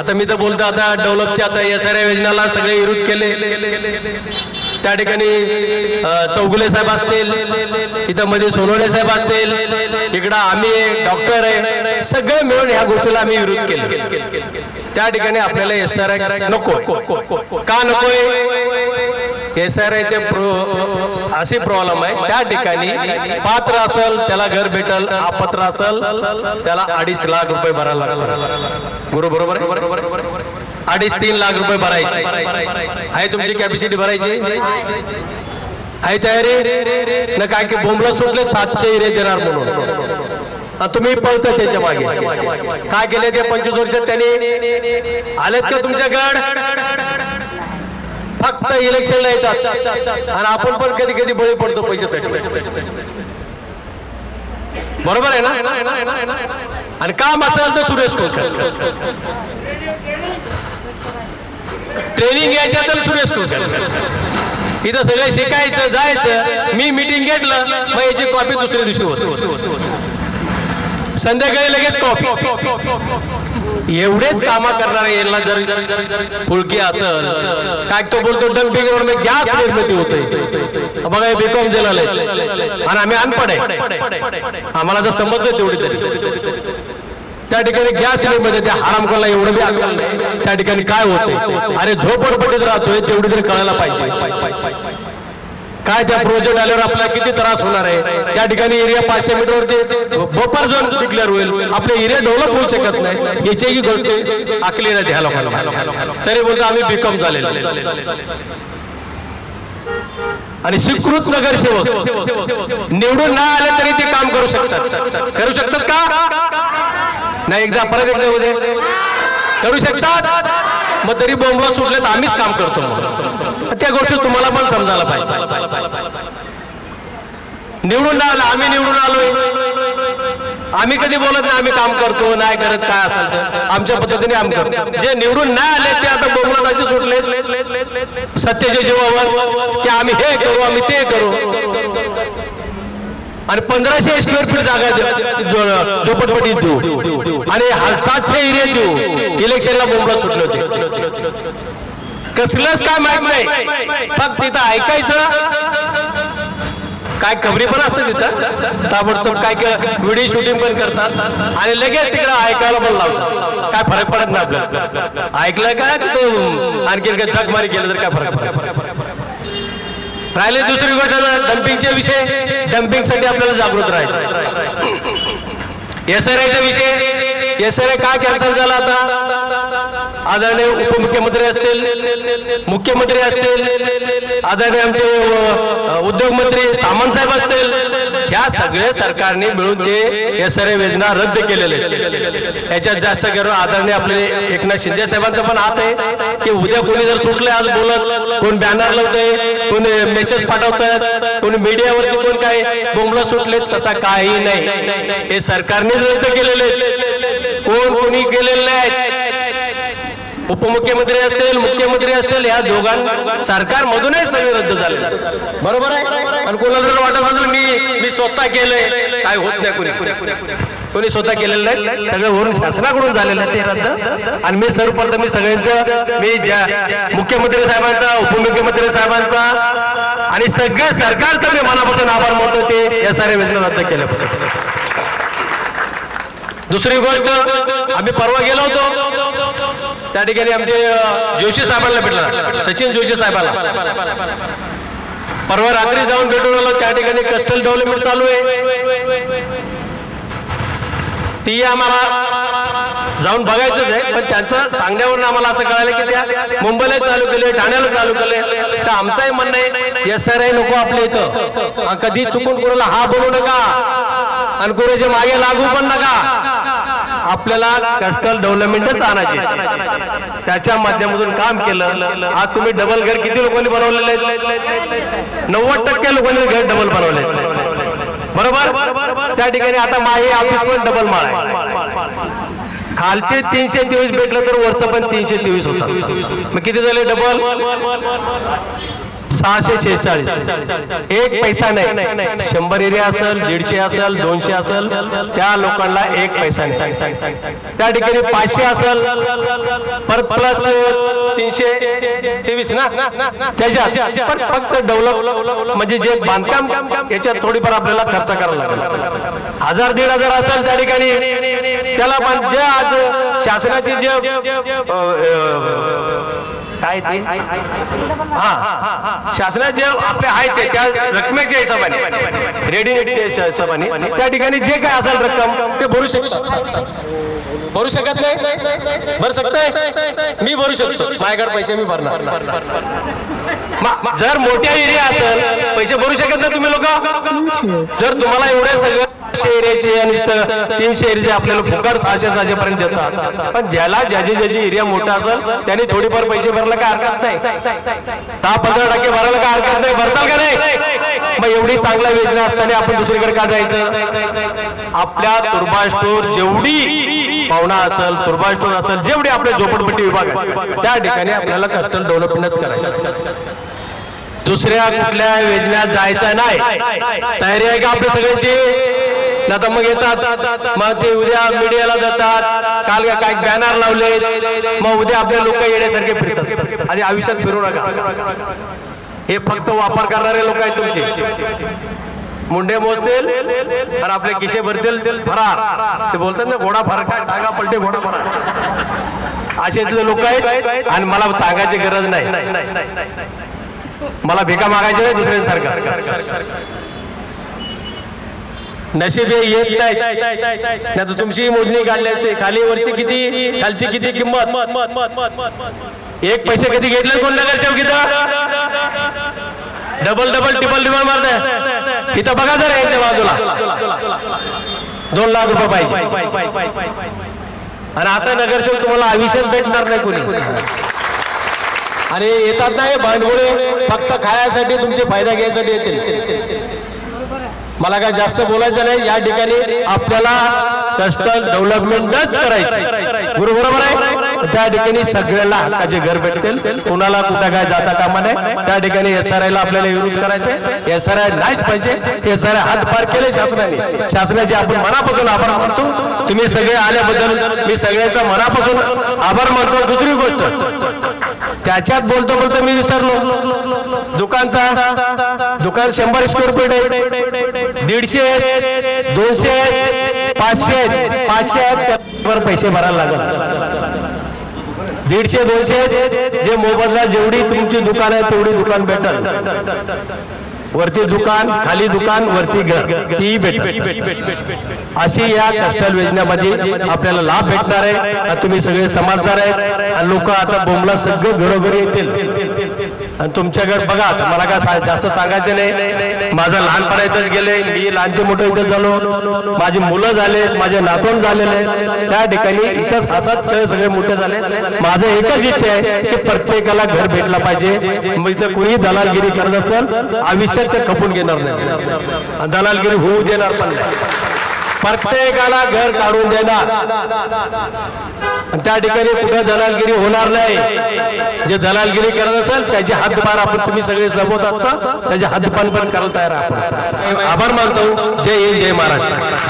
आता मी तर बोलतो आता डेव्हलपचे आता SRI योजनेला सगळे विरोध केले। त्या ठिकाणी चौगुले साहेब असतील, इथं मध्ये सोनवणे साहेब असतील, इकडं आम्ही डॉक्टर आहे, सगळे मिळून ह्या गोष्टीला आम्ही विरोध केले। त्या ठिकाणी आपल्याला SRI नको, का नकोय? SRIचे अशी प्रॉब्लेम आहे, त्या ठिकाणी पात्र असेल त्याला घर भेटल, अपात्र असेल त्याला 2.5 लाख रुपये भरायला लागतात। बरोबर आहे? 2.5-3 लाख रुपये भरायचे आहे। तुमची कॅपॅसिटी भरायची आहे, तयारी ना? काय की बोंबला सुटले 700 हिरे देणार म्हणून तुम्ही पळता त्याच्या मागे। काय केले ते 25 वर्षात त्यांनी? आलेत का तुमच्याकडे? फक्त इलेक्शनला येतात आणि आपण पण कधी कधी बळी पडतो पैशासाठी। बरोबर आहे ना? आणि काम असेल तर सुरेश कोळकर, ट्रेनिंग घ्यायच्या तर सुरेश कोळकर, इथं सगळं शिकायचं, जायचं। मी मीटिंग घेतलं मग याची कॉपी दुसऱ्या दिवशी होती, संध्याकाळी लगेच कॉपी। एवढेच कामा करणारे यांना जर फुलकी असेल, काय तो बोलतो डम्पिंगवर मी गॅस निर्मिती होते, बघा बीकॉम झालेलं आहे आणि आम्ही अनपढ आहे, आम्हाला जर समजलं तेवढी तरी। त्या ठिकाणी गॅस निर्मिती, त्या हरामखोराला एवढं बी अक्कल नाही त्या ठिकाणी काय होते। अरे झोपडपट्टीत राहतोय तेवढी तरी कळायला पाहिजे काय त्या प्रोजेक्ट आल्यावर आपल्याला किती त्रास होणार आहे। त्या ठिकाणी एरिया 500 मीटरवरती बफर झोन डिक्लेअर होईल, आपले एरिया डेव्हलप होऊ शकत नाही, याची गोष्ट आखलेल्या द्यायला पाहिजे। तरी बोलतो आम्ही बीकॉम झालेलो आणि स्वीकृत नगरसेवक निवडून नाही आले तरी ते काम करू शकतात का नाही? एकदा परत एकदा उद्या करू शकतात, मग तरी बोंबला सुटले तर आम्हीच काम करतो। त्या गोष्टी तुम्हाला पण समजायला पाहिजे। निवडून नाही आलं, आम्ही निवडून आलोय, आम्ही कधी बोलत नाही आम्ही काम करतो नाही करत, काय असायचं आमच्या पद्धतीने आम्ही करतो। जे निवडून नाही आले ते आता बोंबलाचे सुटले सत्तेच्या जीवावर की आम्ही हे करू आम्ही ते करू, आणि 1500 स्क्वेअर फीट जागा झोपडपट्टीत देऊ आणि 700 एरिया देऊ। इलेक्शनला बोंबला सुटले होते, कसलंच काय माहित नाही, फक्त तिथं ऐकायचं। काय खबरी पण असते तिथं, ताबडतोब काय व्हिडिओ शूटिंग पण करतात आणि लगेच तिकडे ऐकायला पण लावतात। काय फरक पडत नाही आपल्याला, ऐकलं काय तिथं आणखी काय झकमारी केलं तर काय फरक पडत। राहिले दुसरी गोष्ट डम्पिंगचे विषय, डम्पिंगसाठी आपल्याला जागृत राहायचं। SRIचा विषय, SRI का कॅन्सल झाला? आता आदरणीय उपमुख्यमंत्री असतील, मुख्यमंत्री असतील, आदरणीय आमचे उद्योग मंत्री सामंत साहेब असतील, या सगळ्या सरकारने मिळून ते SRI योजना रद्द केलेले। याच्यात जास्त करून आदरणीय आपले एकनाथ शिंदे साहेबांचा पण हात आहे की उद्या कोणी जर सुटले आज बोलत, कोण बॅनर लावतंय, कोणी मेसेज पाठवतात, कोणी मीडियावरती कोण काय बोंबला सुटले, तसा काही नाही। हे सरकारनेच रद्द केलेले, कोणी केलेले नाही। उपमुख्यमंत्री असतील, मुख्यमंत्री असतील, या दोघां सरकारमधूनच सगळे रद्द झाले। बरोबर आहे? आणि कोणाला जर वाटत असेल मी स्वतः केलंय, काय होत नाही, कोणी स्वतः केलेलं नाही, सगळं वरून शासनाकडून झालेलं आहे ते रद्द। आणि मी सर्वप्रथम सगळ्यांचं मुख्यमंत्री साहेबांचा, उपमुख्यमंत्री साहेबांचा आणि सगळ्या सरकारचं मी मनापासून आभार मानतो, ते SRI योजना रद्द केल्या। दुसरी गोष्ट, आम्ही परवा गेलो होतो त्या ठिकाणी आमचे जोशी साहेबांना भेटला, सचिन जोशी साहेबांना परवा रात्री जाऊन भेटून आलो। त्या ठिकाणी कस्टल डेव्हलपमेंट चालू आहे, ती आम्हाला जाऊन बघायचंच आहे, पण त्यांचं सांगण्यावरून आम्हाला असं कळालं की त्या मुंबईला चालू केले, ठाण्याला चालू केले। तर आमचंही म्हणणं आहे SRI नको आपल्या इथं, कधी चुकून कोणाला हा बोलू नका आणि कोणाच्या मागे लागू पण नका। आपल्याला कस्टल डेव्हलपमेंटच आणायची, त्याच्या माध्यमातून काम केलं। आज तुम्ही डबल घर किती लोकांनी बनवलेले आहेत? 90% लोकांनी घर डबल बनवले, बरोबर? त्या ठिकाणी आता माही ऑफिस पण डबल माळ आहे, खालचे 323 भेटलं तर वरचं पण 323 होतं, मग किती झाले डबल? 646 एक पैसा नाही. 100 एरिया असेल, 150 असेल, 200 असेल, त्या लोकांना एक पैसा नाही. त्या ठिकाणी 500 असेल पर प्लस 323 ना त्याच्यात फक्त डेव्हलप म्हणजे जे बांधकाम याच्यात थोडीफार आपल्याला खर्च करावा लागेल. 1000-1500 असेल त्या ठिकाणी त्याला पण जे आज शासनाची जे काय ते शासनाचे जे आपले आहेत ते त्या रकमेच्या हिशोबाने रेडी हिशोबाने त्या ठिकाणी जे काय असेल रक्कम ते भरू शकत नाही. भरू शकताय? मी भरू शकतो. माझ्याकडे पैसे मी भरणार. जर मोठ्या एरिया असेल पैसे भरू शकत नाही तुम्ही लोक. जर तुम्हाला एवढे सगळे 500 एरियाचे आणि 300 एरियाचे आपल्याला फुकट 600 पर्यंत देतात. पण ज्याला ज्याची एरिया मोठा असेल त्यांनी थोडीफार पैसे भरायला काय हरकत नाही. 10-15% भरायला काय हरकत नाही. भरताल का नाही? मग एवढी चांगल्या योजना असताना आपण दुसरीकडे का जायचं? आपल्या तुर्बा स्टोर जेवढी पाहुणा असेल, तुर्बा स्टोर असेल, जेवढी आपल्या झोपडपट्टी विभाग त्या ठिकाणी आपल्याला कस्टम डेव्हलपमेंटच करायचं. दुसऱ्या कुठल्या योजनेत जायचं नाही. तयारी आहे का आपल्या सगळ्यांची? आता मग येतात मग ते उद्या मीडियाला जातात. काल काय बॅनर लावले मग उद्या आपले लोक येण्यासारखे फिरतात. आणि आयुष्यात फिरू नका. हे फक्त वापर करणारे लोक आहेत तुमचे. मुंडे मोजतील आणि आपले किशे भरतील फरार. ते बोलतात ना घोडा फरक टाका पलटे घोडा फरार. असे लोक आहेत आणि मला सांगायची गरज नाही. मला भिका मागायची नाही दुसऱ्यांसारखं. नशीब हे येत नाही. तर तुमची मोजणी काढली असते खाली वरची किती खालची किती किंमत. एक पैसे कधी घेतले कोण नगरसेवक इथं? डबल टिबल मारते इथं बघा जर याच्या बाजूला 2 लाख रुपये पाहिजे. आणि असा नगरसेवक तुम्हाला आयुष्यात भेटणार नाही कोणी. आणि येतात नाही भांडवळे फक्त खाण्यासाठी तुमचे फायदा घ्यायसाठी येतील. मला काय जास्त बोलायचं नाही. या ठिकाणी आपल्याला कस्टम डेव्हलपमेंटच करायची. बरोबर आहे. त्या ठिकाणी सगळ्याला हक्काचे घर भेटतील. कुणाला कुठं काय जाता कामा नये. त्या ठिकाणी SRI ला आपल्याला विरोध करायचे. SRI नाहीच पाहिजे. SRI हात पार केले शासनाने. शासनाचे आपण मनापासून आभार मानतो. तुम्ही सगळे आल्याबद्दल मी सगळ्यांचा मनापासून आभार मानतो. दुसरी गोष्ट त्याच्यात बोलतो मी विसरलो. दुकान 100 स्क्वेअर फीट आहे. 150, 200, 500 वर पैसे भरायला लागतात. 150, 200 जे मोबदला जेवढी तुमची दुकान आहे तेवढी दुकान भेटल. वरती दुकान, खाली दुकान, वरती घर, ती भेटेल. अशी या कस्टल योजनेमध्ये आपल्याला लाभ भेटणार आहे. तुम्ही सगळे समजदार आहेत आणि लोक आता बोंबला सगळे घरोघरी येतील. आणि तुमच्याकडे बघा मला काय जास्त सांगायचं नाही. माझं लहानपणा इथंच गेले. मी लहानचे मोठे इथं झालो. माझी मुलं झाले, माझे नातवंड झालेले. त्या ठिकाणी इथंच असंच सगळे मोठे झाले. माझं एकच इच्छा आहे की प्रत्येकाला घर भेटला पाहिजे. मग इथं कुणी दलालगिरी करत असेल आयुष्यात ते खपून घेणार नाही. दलालगिरी होऊ देणार पण नाही. प्रत्येकाला घर काढून देणार. त्या ठिकाणी कुठे दलालगिरी होणार नाही. जे दलालगिरी करत असेल त्याचे हद्दपार आपण तुम्ही सगळे सबोत असता त्याचे हद्दपान पण करायला तयार आहात. आभार मानतो. जय हिंद, जय महाराष्ट्र.